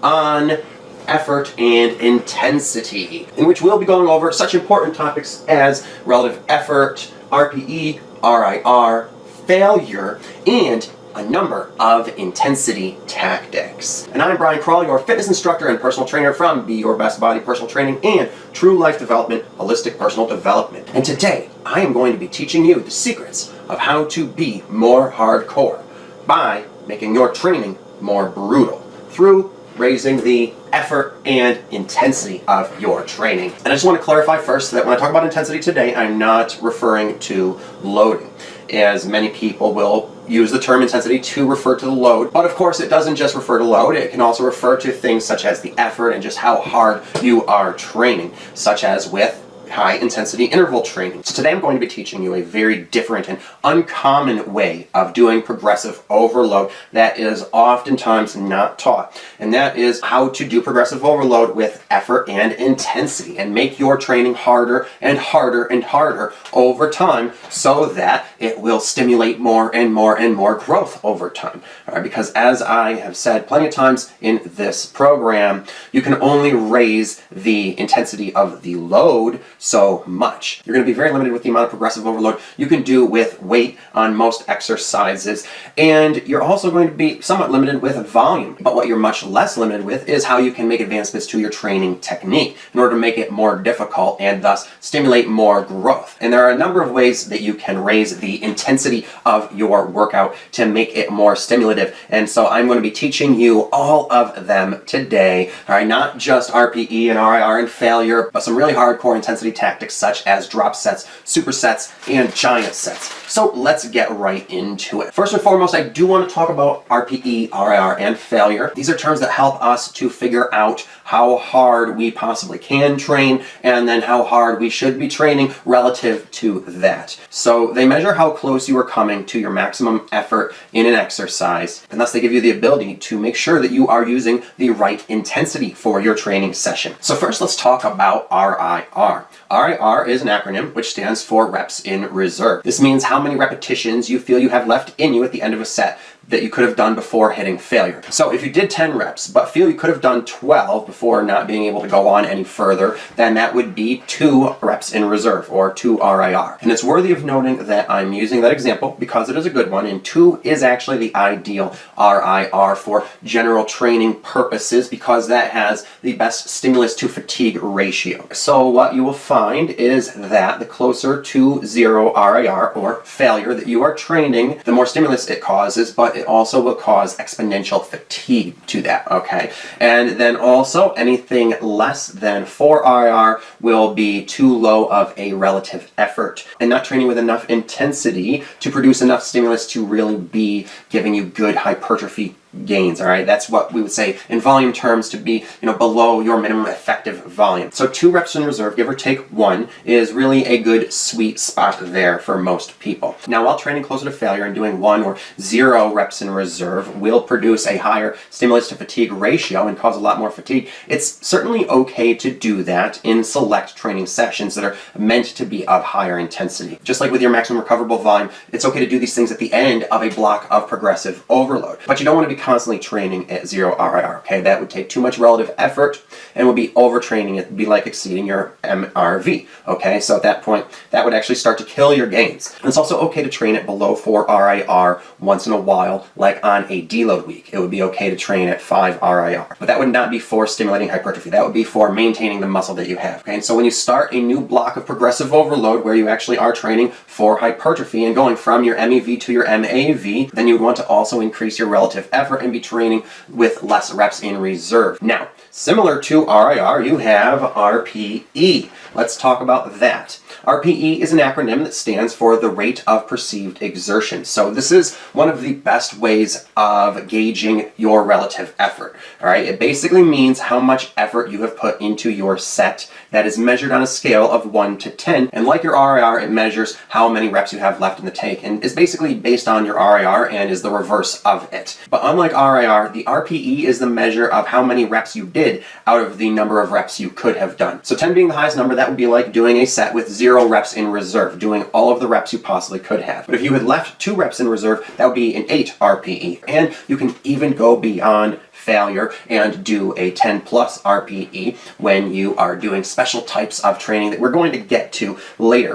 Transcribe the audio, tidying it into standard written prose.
on effort and intensity, in which we'll be going over such important topics as relative effort, RPE, RIR, failure, and a number of intensity tactics. And I'm Brian Krall, your fitness instructor and personal trainer from Be Your Best Body Personal Training and True Life Development, Holistic Personal Development. And today, I am going to be teaching you the secrets of how to be more hardcore by making your training more brutal through raising the effort and intensity of your training. And I just want to clarify first that when I talk about intensity today, I'm not referring to loading, as many people will use the term intensity to refer to the load. But of course, it doesn't just refer to load. It can also refer to things such as the effort and just how hard you are training, such as with high intensity interval training. So today I'm going to be teaching you a very different and uncommon way of doing progressive overload that is oftentimes not taught. And that is how to do progressive overload with effort and intensity and make your training harder and harder and harder over time so that it will stimulate more and more and more growth over time. All right, because as I have said plenty of times in this program, you can only raise the intensity of the load so much. You're going to be very limited with the amount of progressive overload you can do with weight on most exercises, and you're also going to be somewhat limited with volume. But what you're much less limited with is how you can make advancements to your training technique in order to make it more difficult and thus stimulate more growth. And there are a number of ways that you can raise the intensity of your workout to make it more stimulative, and so I'm going to be teaching you all of them today. All right, not just RPE and RIR and failure, but some really hardcore intensity tactics such as drop sets, supersets, and giant sets. So let's get right into it. First and foremost, I do want to talk about RPE, RIR, and failure. These are terms that help us to figure out how hard we possibly can train and then how hard we should be training relative to that. So they measure how close you are coming to your maximum effort in an exercise, and thus they give you the ability to make sure that you are using the right intensity for your training session. So first, let's talk about RIR. RIR is an acronym which stands for reps in reserve. This means how many repetitions you feel you have left in you at the end of a set that you could have done before hitting failure. So if you did 10 reps but feel you could have done 12 before not being able to go on any further, then that would be 2 reps in reserve, or 2 RIR. And it's worthy of noting that I'm using that example because it is a good one, and 2 is actually the ideal RIR for general training purposes because that has the best stimulus to fatigue ratio. So what you will find is that the closer to 0 RIR, or failure, that you are training, the more stimulus it causes, but it also will cause exponential fatigue to that, okay? And then also anything less than 4 RIR will be too low of a relative effort and not training with enough intensity to produce enough stimulus to really be giving you good hypertrophy gains. All right, that's what we would say in volume terms to be, below your minimum effective volume. So 2 reps in reserve, give or take 1, is really a good sweet spot there for most people. Now, while training closer to failure and doing 1 or 0 reps in reserve will produce a higher stimulus to fatigue ratio and cause a lot more fatigue, it's certainly okay to do that in select training sessions that are meant to be of higher intensity. Just like with your maximum recoverable volume, it's okay to do these things at the end of a block of progressive overload. But you don't want to be constantly training at 0 RIR, okay? That would take too much relative effort and would be overtraining. It would be like exceeding your MRV, okay? So at that point, that would actually start to kill your gains. And it's also okay to train at below 4 RIR once in a while, like on a deload week. It would be okay to train at 5 RIR, but that would not be for stimulating hypertrophy. That would be for maintaining the muscle that you have, okay? And so when you start a new block of progressive overload where you actually are training for hypertrophy and going from your MEV to your MAV, then you would want to also increase your relative effort and be training with less reps in reserve. Now, similar to RIR, you have RPE. Let's talk about that. RPE is an acronym that stands for the rate of perceived exertion. So this is one of the best ways of gauging your relative effort. All right, it basically means how much effort you have put into your set that is measured on a scale of 1 to 10. And like your RIR, it measures how many reps you have left in the tank and is basically based on your RIR and is the reverse of it. But unlike RIR, the RPE is the measure of how many reps you did out of the number of reps you could have done. So 10 being the highest number, that would be like doing a set with 0 reps in reserve, doing all of the reps you possibly could have. But if you had left 2 reps in reserve, that would be an 8 RPE. And you can even go beyond failure and do a 10 plus RPE when you are doing special types of training that we're going to get to later.